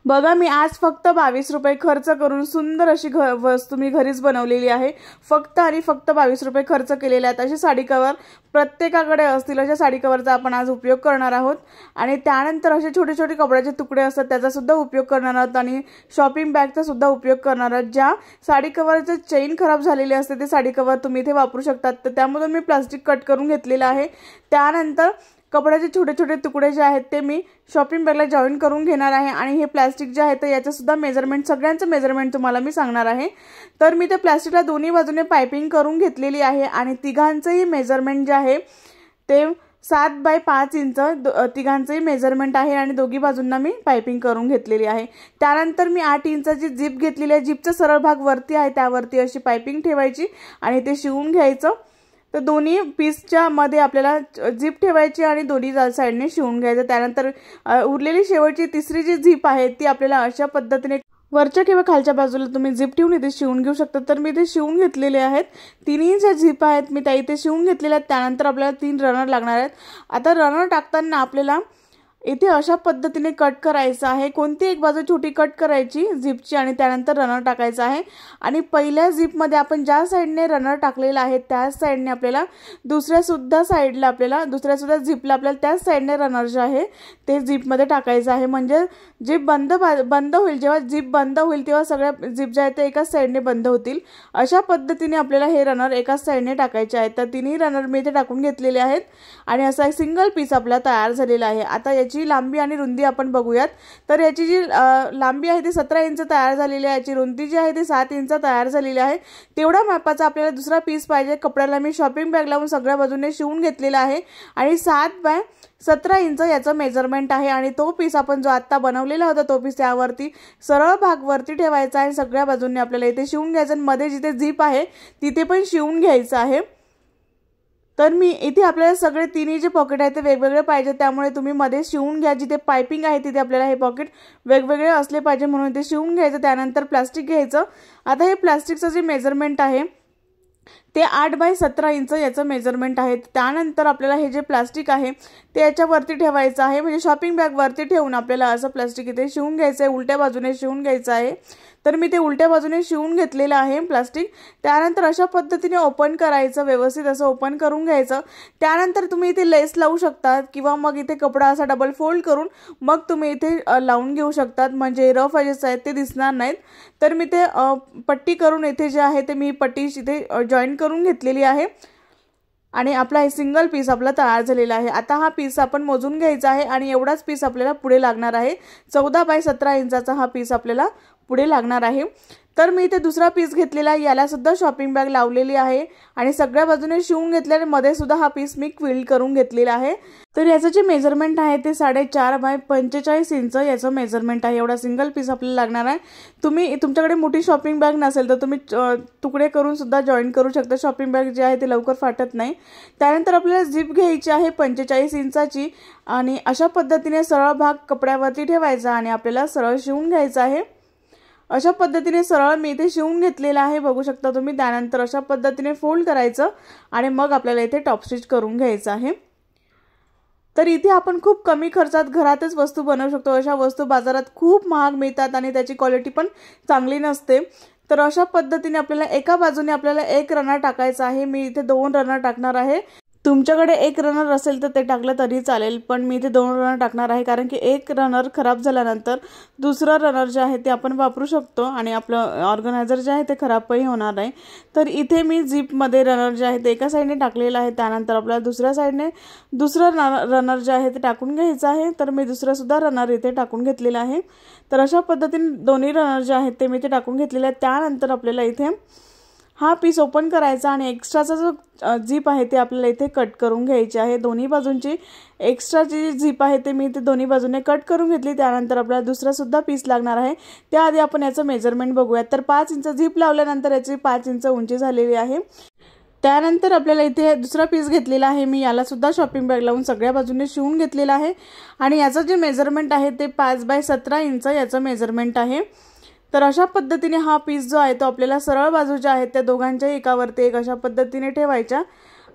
बघा मी आज फक्त 22 रुपये खर्च करून सुंदर अशी वस्तू मी घरीच बनवलेली आहे। फक्त आणि फक्त 22 रुपये खर्च केलेले आहेत। अशी साडी कवर प्रत्येकाकडे असतील अशा साडी कवरचा आपण आज उपयोग करणार आहोत। आणि त्यानंतर असे छोटे छोटे कपड्याचे तुकडे असतात त्याचा सुद्धा उपयोग करणार आहोत आणि शॉपिंग बॅगचा सुद्धा उपयोग करणार आहोत। ज्या साडी कवरचे चेन खराब झालेले असते ते साडी कवर तुम्ही इथे वापरू शकता। तर त्यामधून मी प्लास्टिक कट करून घेतलेलं आहे। त्यानंतर कपड्याचे छोटे छोटे तुकडे जे आहेत ते मी शॉपिंग बॅगला जॉईन करून घेणार आहे। आणि हे प्लास्टिक जे आहे तर याचं सुद्धा मेजरमेंट सगळ्यांचं मेजरमेंट तुम्हाला मी सांगणार आहे। तर मी ते प्लास्टिकला दोन्ही बाजूने पाइपिंग करून घेतलेली आहे आणि तिघांचंही मेजरमेंट जे आहे ते 7 बाय 5 इंच तिघांचंही मेजरमेंट आहे आणि दोघी बाजूंना मी पाइपिंग करून घेतलेली आहे। त्यानंतर मी 8 इंचाची जिप घेतलेली आहे। जिपचा सरळ भाग वरती आहे त्यावरती अशी पाइपिंग ठेवायची आणि ते शिवून घ्यायचं। तर दोन्ही पीसच्या मध्ये आपल्याला जिप ठेवायची आणि दोन्ही साइडने शिवून घ्यायचं। त्यानंतर उरलेली शेवटची तिसरी जी जिप आहे ती आपल्याला अशा पद्धतीने वरच्या किंवा खालच्या बाजूला तुम्ही जिप ठेवून इथे शिवून घेऊ शकता। तर मी इथे शिवून घेतलेले आहेत। तिन्ही ज्या जिप आहेत मी त्या इथे शिवून घेतलेल्या आहेत। त्यानंतर आपल्याला 3 रनर लागणार आहेत। आता रनर टाकताना आपल्याला इथे अशा पद्धतीने कट करायचं आहे। कोणती एक बाजू छोटी कट करायची जिपची आणि त्यानंतर रनर टाकायचा आहे। आणि पहिल्या जिप मध्ये आपण ज्या साइडने रनर टाकलेला आहे त्याच साइडने आपल्याला दुसऱ्या सुद्धा जिपला आपल्याला त्याच साइडने रनर जे आहे ते जिप मध्ये टाकायचं आहे। म्हणजे जिप बंद होईल, जेव्हा जिप बंद होईल तेव्हा सगळ्या जिप ज्या आहेत त्या एकाच साइडने बंद होतील। अशा पद्धतीने आपल्याला हे रनर एकाच साइडने टाकायचे आहेत। तर तिन्ही रनर मी इथे टाकून घेतलेले आहेत आणि असा एक सिंगल पीस आपला तयार झालेला आहे। आता याची लांबी आणि रुंदी आपण बघूयात। तर याची जी लांबी आहे ती 17 इंच तयार झालेली आहे। याची रुंदी जी आहे ती 7 इंच तयार झालेली आहे। तेवढा मापाचा आपल्याला दुसरा पीस पाहिजे। कपड्याला मी शॉपिंग बॅग लावून सगळ्या बाजूने शिवून घेतलेला आहे आणि 7 बाय 17 इंच याचं मेजरमेंट आहे। आणि तो पीस आपण जो आता बनवलेला होता तो पीस त्यावरती सरळ भाग वरती ठेवायचा आहे। सगळ्या बाजूंनी आपल्याला इथे शिवून घ्यायचं आणि मध्ये जिथे जिप आहे तिथे पण शिवून घ्यायचं आहे। तर मी इथे आपल्याला सगळे तिन्ही जे पॉकेट आहेत ते वेगवेगळे पाहिजे, त्यामुळे तुम्ही मध्ये शिवून घ्या। जिथे पाइपिंग आहे तिथे आपल्याला हे पॉकेट वेगवेगळे असले पाहिजे म्हणून इथे शिवून घ्यायचं। त्यानंतर प्लास्टिक घ्यायचं। आता हे प्लास्टिकचं जे मेजरमेंट आहे ते 8 बाय 17 इंच याचं मेजरमेंट आहे। त्यानंतर आपल्याला हे जे प्लास्टिक आहे ते याच्या वरती ठेवायचं आहे। म्हणजे शॉपिंग बॅग वरती ठेवून आपल्याला असं प्लास्टिक इथे शिवून घ्यायचं आहे, उलट्या बाजूने शिवून घ्यायचं आहे। तर मी ते उलट्या बाजूने शिवून घेतलेलं आहे प्लास्टिक। त्यानंतर अशा पद्धतीने ओपन करायचं, व्यवस्थित असं ओपन करून घ्यायचं। त्यानंतर तुम्ही इथे लेस लावू शकता किंवा मग इथे कपडा असा डबल फोल्ड करून मग तुम्ही इथे लावून घेऊ शकतात, म्हणजे रफ एजेस आहेत ते दिसणार नाहीत। तर मी ते पट्टी करून इथे जे आहे ते मी पट्टी इथे जॉईन करून घेतलेली आहे आणि आपला हे सिंगल पीस आपला तयार झालेला आहे। आता हा पीस आपण मोजून घ्यायचा आहे आणि एवढाच पीस आपल्याला पुढे लागणार आहे। 14 बाय 17 इंचाचा हा पीस आपल्याला पुढे लागणार आहे। तर मी इथे दुसरा पीस घेतलेला आहे, याला सुद्धा शॉपिंग बॅग लावलेली आहे आणि सगळ्या बाजूने शिवून घेतल्याने मध्ये सुद्धा हा पीस मी क्विल्ट करून घेतलेला आहे। तर याचं जे मेजरमेंट आहे ते 4.5 बाय 45 इंच याचं मेजरमेंट आहे। एवढा सिंगल पीस आपल्याला लागणार आहे। तुमच्याकडे मोठी शॉपिंग बॅग नसेल तर तुम्ही तुकडे करून सुद्धा जॉईन करू शकता। शॉपिंग बॅग जी आहे ती लवकर फाटत नाही। त्यानंतर आपल्याला जिप घ्यायची आहे 45 इंचाची आणि अशा पद्धतीने सरळ भाग कपड्यावरती ठेवायचा आणि आपल्याला सरळ शिवून घ्यायचा आहे। अशा पद्धतीने सरळ मी इथे शिवून घेतलेला आहे, बघू शकता तुम्ही। त्यानंतर अशा पद्धतीने फोल्ड करायचं आणि मग आपल्याला इथे टॉप स्टिच करून घ्यायचं आहे। तर इथे आपण खूप कमी खर्चात घरातच वस्तू बनवू शकतो। अशा वस्तू बाजारात खूप महाग मिळतात आणि त्याची क्वालिटी पण चांगली नसते। तर अशा पद्धतीने आपल्याला एका बाजूने आपल्याला एक रनर टाकायचा आहे। मी इथे 2 रनर टाकणार आहे। तुमच्याकडे एक रनर असेल तर ते टाकलं तरी चालेल, पण मी इथे 2 रनर टाकणार आहे कारण की एक रनर खराब झाल्यानंतर दुसरा रनर जे आहे ते आपण वापरू शकतो आणि आपलं ऑर्गनायझर जे आहे ते खराबही होणार नाही। तर इथे मी जिप मध्ये रनर जे आहे ते एका साइडने टाकलेलं आहे। त्यानंतर आपल्याला दुसऱ्या साइडने दुसरा रनर जे आहे ते टाकून घ्यायचं आहे। तर मी दुसरा सुद्धा रनर इथे टाकून घेतलेला आहे। तर अशा पद्धतीने दोन्ही रनर जे आहेत ते मी इथे टाकून घेतलेले आहेत। त्यानंतर आपल्याला इथे हा पीस ओपन करायचा आणि एक्स्ट्राचा जो जिप आहे ते आपल्याला इथे कट करून घ्यायची आहे। दोन्ही बाजूंची एक्स्ट्राची जी जिप आहे ते मी इथे दोन्ही बाजूने कट करून घेतली। त्यानंतर आपल्याला दुसरा सुद्धा पीस लागणार आहे। त्याआधी आपण याचं मेजरमेंट बघूयात। तर 5 इंच जिप लावल्यानंतर याची 5 इंच उंची झालेली आहे। त्यानंतर आपल्याला इथे दुसरा पीस घेतलेला आहे। मी याला सुद्धा शॉपिंग बॅग लावून सगळ्या बाजूने शिवून घेतलेला आहे आणि याचं जे मेजरमेंट आहे ते 5 बाय 17 इंच याचं मेजरमेंट आहे। तर अशा पद्धतीने हा पीस जो आहे तो आपल्याला सरळ बाजूच्या आहेत त्या दोघांच्या एकावरती एक अशा पद्धतीने ठेवायच्या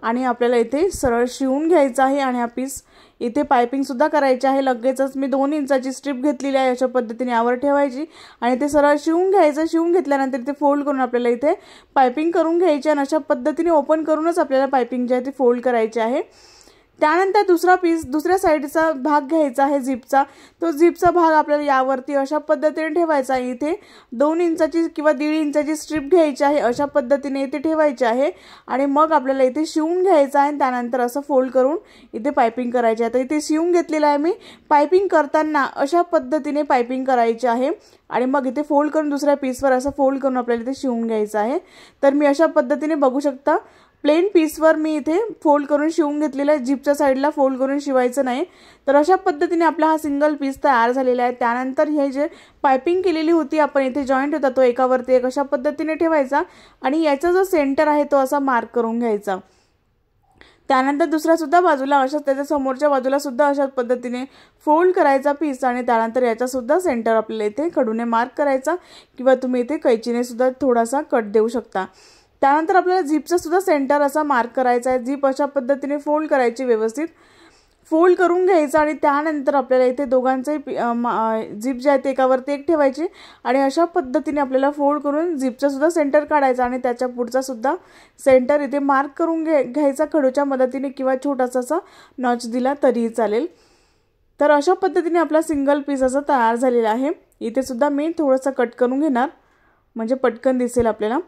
आणि आपल्याला इथे सरळ शिवून घ्यायचा आहे आणि हा पीस इथे पायपिंगसुद्धा करायची आहे. लगेचच मी 2 इंचाची स्ट्रीप घेतलेली आहे. अशा पद्धतीने यावर ठेवायची आणि ते सरळ शिवून घ्यायचं. शिवून घेतल्यानंतर इथे फोल्ड करून आपल्याला इथे पायपिंग करून घ्यायची आणि अशा पद्धतीने ओपन करूनच आपल्याला पायपिंग जे आहे ती फोल्ड करायची आहे. त्यानंतर दुसरा पीस दुसऱ्या साईडचा भाग घ्यायचा आहे झिपचा. तो झिपचा भाग आपल्याला यावरती अशा पद्धतीने ठेवायचा आहे. इथे 2 इंचाची किंवा 1.5 इंचाची स्ट्रीप घ्यायची आहे. अशा पद्धतीने इथे ठेवायची आहे आणि मग आपल्याला इथे शिवून घ्यायचं आहे. त्यानंतर असं फोल्ड करून इथे पायपिंग करायची आहे. तर इथे शिवून घेतलेलं आहे मी. पायपिंग करताना अशा पद्धतीने पायपिंग करायची आहे आणि मग इथे फोल्ड करून दुसऱ्या पीसवर असं फोल्ड करून आपल्याला इथे शिवून घ्यायचं आहे. तर मी अशा पद्धतीने बघू शकता प्लेन पीसवर मी इथे फोल्ड करून शिवून घेतलेला आहे. जिपच्या साईडला फोल्ड करून शिवायचं नाही. तर अशा पद्धतीने आपला हा सिंगल पीस तयार झालेला आहे. त्यानंतर हे जे पायपिंग केलेली होती आपण इथे जॉईंट होता तो एकावरती एक अशा पद्धतीने ठेवायचा आणि याचा जो सेंटर आहे तो असा मार्क करून घ्यायचा. त्यानंतर दुसऱ्या सुद्धा बाजूला अशाच त्याच्या समोरच्या बाजूला सुद्धा अशाच पद्धतीने फोल्ड करायचा पीस आणि त्यानंतर याचा सुद्धा सेंटर आपल्याला इथे खडूने मार्क करायचा किंवा तुम्ही इथे कैचीने सुद्धा थोडासा कट देऊ शकता. त्यानंतर आपल्याला झिपचा सुद्धा सेंटर असा मार्क करायचा आहे. झिप अशा पद्धतीने फोल्ड करायची, व्यवस्थित फोल्ड करून घ्यायचं आणि त्यानंतर आपल्याला इथे दोघांचे झिप जे आहे ते एकावरती एक ठेवायची आणि अशा पद्धतीने आपल्याला फोल्ड करून झिपचा सुद्धा सेंटर काढायचा आणि त्याच्या पुढचा सुद्धा सेंटर इथे मार्क करून घ्यायचा खडूच्या मदतीने किंवा छोटासा असा नॉच दिला तरीही चालेल. तर अशा पद्धतीने आपला सिंगल पीस असा तयार झालेला आहे. इथे सुद्धा मी थोडंसं कट करून घेणार म्हणजे पटकन दिसेल आपल्याला.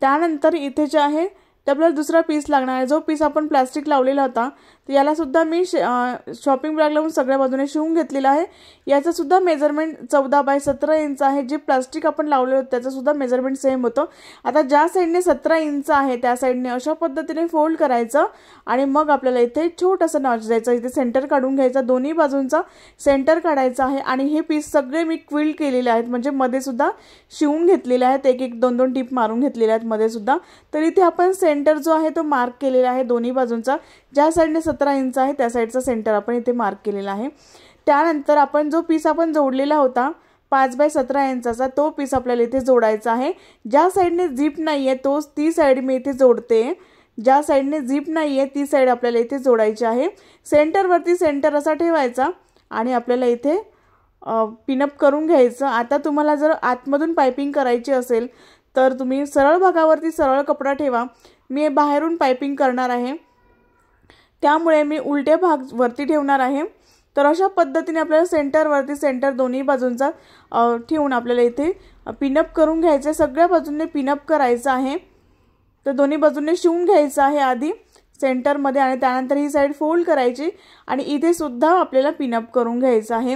त्यानंतर इथे जे आहे ते आपल्याला दुसरा पीस लागणार आहे. जो पीस आपण प्लास्टिक लावलेला होता तर याला सुद्धा मी शॉपिंग बॅग लावून सगळ्या बाजूने शिवून घेतलेला आहे. याचं सुद्धा मेजरमेंट 14 बाय 17 इंच आहे. जे प्लास्टिक आपण लावलेलं होतं त्याचं सुद्धा मेजरमेंट सेम होतं. आता ज्या साईडने 17 इंच आहे त्या साईडने अशा पद्धतीने फोल्ड करायचं आणि मग आपल्याला इथे छोटंसं नॉच द्यायचं. इथे सेंटर काढून घ्यायचा, दोन्ही बाजूंचा सेंटर काढायचा आहे आणि हे पीस सगळे मी क्विल्ट केलेले आहेत म्हणजे मध्ये सुद्धा शिवून घेतलेले आहेत. एक एक 2-2 टिप मारून घेतलेले आहेत मध्ये सुद्धा. तर इथे आपण सेंटर जो आहे तो मार्क केलेला आहे दोन्ही बाजूंचा. ज्या साईडने 17 इंच आहे त्या साईडचा सेंटर आपण इथे मार्क केलेला आहे. त्यानंतर आपण जो पीस आपण जोडलेला होता 5 बाय 17 इंचाचा तो पीस आपल्याला इथे जोडायचा आहे. ज्या साईडने झिप नाही आहे ती साईड मी इथे जोडते. ज्या साईडने झिप नाही आहे ती साईड आपल्याला इथे जोडायची आहे. सेंटरवरती सेंटर असा ठेवायचा आणि आपल्याला इथे पिनअप करून घ्यायचं. आता तुम्हाला जर आतमधून पायपिंग करायची असेल तर तुम्ही सरळ भागावरती सरळ कपडा ठेवा. मी बाहेरून पायपिंग करणार आहे त्यामुळे मी उलटे भाग वरती ठेवणार आहे. तर अशा पद्धतीने आपल्याला सेंटरवरती सेंटर दोन्ही बाजूंचा ठेवून आपल्याला इथे पिनअप करून घ्यायचं. सगळ्या बाजूंनी पिनअप करायचं आहे. तर दोन्ही बाजूंनी शिवून घ्यायचं आहे आधी सेंटरमध्ये आणि त्यानंतर ही साईड फोल्ड करायची आणि इथे सुद्धा आपल्याला पिनअप करून घ्यायचं आहे.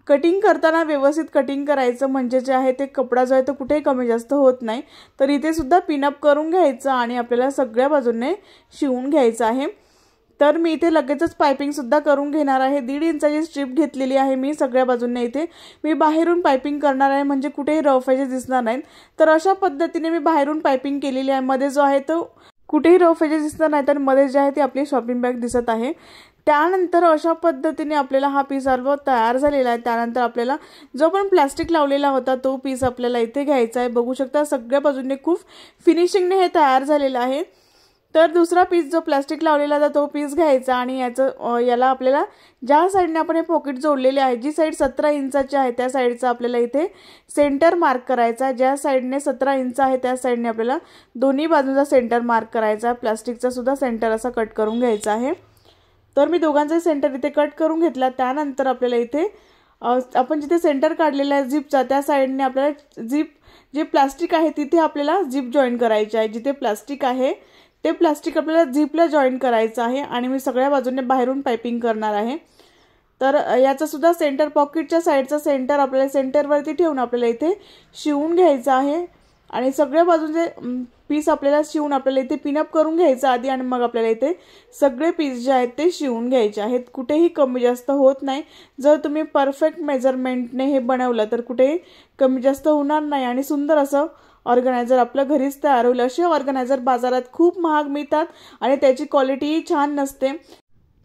कटिंग करताना व्यवस्थित कटिंग करायचं म्हणजे जे आहे ते कपडा जो आहे तो कुठेही कमी जास्त होत नाही. तर इथे सुद्धा पिनअप करून घ्यायचं आणि आपल्याला सगळ्या बाजूंनी शिवून घ्यायचं आहे. तर मी इथे लगेचच पायपिंग सुद्धा करून घेणार आहे. 1.5 इंचाची स्ट्रीप घेतलेली आहे मी सगळ्या बाजूंनी. इथे मी बाहेरून पायपिंग करणार आहे म्हणजे कुठेही रफ एजेस दिसणार नाहीत. तर अशा पद्धतीने मी बाहेरून पायपिंग केलेली आहे. मध्ये जो आहे तो कुठेही रफ एजेस दिसणार नाही तर मध्ये जे आहे ती आपली शॉपिंग बॅग दिसत आहे. त्यानंतर अशा पद्धतीने आपल्याला हा पीस सर्व तयार झालेला आहे. त्यानंतर आपल्याला जो पण प्लास्टिक लावलेला होता तो पीस आपल्याला इथे घ्यायचा आहे. बघू शकता सगळ्या बाजूंनी खूप फिनिशिंगने हे तयार झालेलं आहे. तर दुसरा पीस जो प्लास्टिक लावलेला होता तो पीस घ्यायचा आणि याला आपल्याला ज्या साईडने आपण हे पॉकेट जोडलेले आहे जी साईड 17 इंचाची आहे त्या साईडचा आपल्याला इथे सेंटर मार्क करायचा. ज्या साईडने 17 इंच आहे त्या साईडने आपल्याला दोन्ही बाजूचा सेंटर मार्क करायचा. प्लास्टिकचा सुद्धा सेंटर असा कट करून घ्यायचा आहे. तर मी दोघांचा सेंटर इथे कट करून घेतला. त्यानंतर आपल्याला इथे आपण जिथे सेंटर काढलेला आहे झिपचा त्या साईडने आपल्याला झिप जे प्लास्टिक आहे तिथे आपल्याला झिप जॉईन करायची आहे. जिथे प्लास्टिक आहे ते प्लास्टिक आपल्याला झिपला जॉईन करायचं आहे आणि मी सगळ्या बाजूने बाहेरून पायपिंग करणार आहे. तर याचा सुद्धा सेंटर पॉकेटच्या साईडचा सेंटर आपल्याला सेंटरवरती ठेवून आपल्याला इथे शिवून घ्यायचं आहे आणि सगळ्या बाजूचे पीस आपल्याला शिवून आपल्याला इथे पिनअप करून घ्यायचं आधी आणि मग आपल्याला इथे सगळे पीस जे आहेत ते शिवून घ्यायचे आहेत. कुठेही कमी जास्त होत नाही. जर तुम्ही परफेक्ट मेजरमेंटने हे बनवलं तर कुठेही कमी जास्त होणार नाही आणि सुंदर असं ऑर्गनायझर आपल्या घरीच तयार होईल. असे ऑर्गनायझर बाजारात खूप महाग मिळतात आणि त्याची क्वालिटीही छान नसते.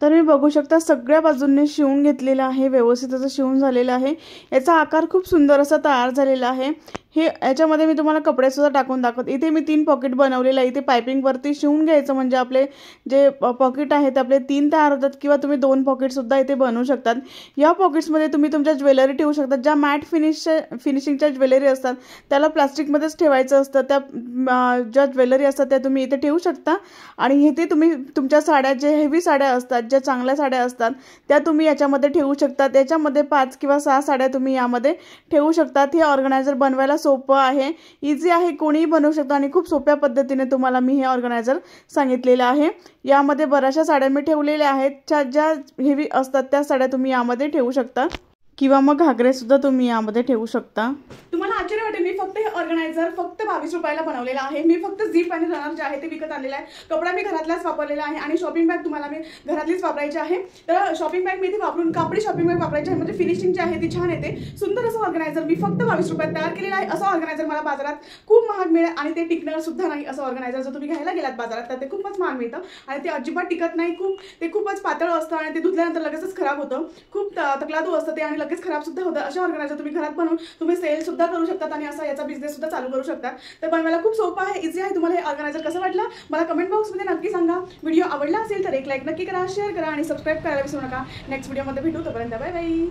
तर मी बघू शकता सगळ्या बाजूंनी शिवून घेतलेला आहे. व्यवस्थित असं शिवून झालेलं आहे. याचा आकार खूप सुंदर असा तयार झालेला आहे. हे याच्यामध्ये मी तुम्हाला कपडेसुद्धा टाकून दाखवते. इथे मी 3 पॉकेट बनवलेलं आहे. इथे पायपिंगवरती शिवून घ्यायचं म्हणजे आपले जे पॉकेट आहेत आपले 3 तयार होतात किंवा तुम्ही 2 पॉकेटसुद्धा इथे बनवू शकतात. या पॉकेट्समध्ये तुम्ही तुमच्या ज्वेलरी ठेवू शकता. ज्या मॅट फिनिशिंगच्या ज्वेलरी असतात त्याला प्लास्टिकमध्येच ठेवायचं असतं. त्या ज्या ज्वेलरी असतात त्या तुम्ही इथे ठेवू शकता. आणि इथे तुम्ही तुमच्या साड्या जे हेवी साड्या असतात, ज्या चांगल्या साड्या असतात त्या तुम्ही याच्यामध्ये ठेवू शकता. त्याच्यामध्ये 5 किंवा 6 साड्या तुम्ही यामध्ये ठेवू शकतात. हे ऑर्गनायझर बनवायला सोपं आहे, इझी आहे, कोणीही बनवू शकतो आणि खूप सोप्या पद्धतीने तुम्हाला मी हे ऑर्गनायझर सांगितलेलं आहे. यामध्ये बऱ्याचशा साड्या मी ठेवलेल्या आहेत. ज्या हेवी असतात त्या साड्या तुम्ही यामध्ये ठेवू शकता किंवा मग घागरे सुद्धा तुम्ही यामध्ये ठेवू शकता. तुम्हाला आश्चर्य वाटेल, मी फक्त हे ऑर्गनायझर फक्त 22 रुपयाला बनवलेलं आहे. मी फक्त झीप आणि रनर जे आहे ते विकत आणलेलं आहे. कपडा मी घरातलाच वापरलेला आहे आणि शॉपिंग बॅग तुम्हाला मी घरातलीच वापरायची आहे. तर शॉपिंग बॅग मी इथे वापरून कापडी शॉपिंग बॅग वापरायची आहे. म्हणजे फिनिशिंग जी आहे ती छान येते. सुंदर असं ऑर्गनायझर मी फक्त 22 रुपयात तयार केलेलं आहे. असं ऑर्गनायझर मला बाजारात खूप महाग मिळेल आणि ते टिकणार सुद्धा नाही. असं ऑर्गनायझर जर तुम्ही घ्यायला गेलात बाजारात तर ते खूपच महाग मिळतं आणि ते अजिबात टिकत नाही. ते खूपच पातळ असतं आणि ते धुतल्यानंतर लगेचच खराब होतं. खूप तकलादू असतं ते आणि लगेच खराब सुद्धा होतं. अशा ऑर्गनायझर तुम्ही घरात बनवून तुम्ही सेल सुद्धा करू शकतात आणि असा याचा बिझनेस सुद्धा चालू करू शकता. तर बनवायला खूप सोपं आहे, इझी आहे. तुम्हाला हे ऑर्गनायझर कसं वाटलं मला कमेंट बॉक्समध्ये नक्की सांगा. व्हिडिओ आवडला असेल तर एक लाईक नक्की करा, शेअर करा आणि सबस्क्राईब करायला विसरू नका. नेक्स्ट व्हिडिओमध्ये भेटू. तोपर्यंत बाय बाय.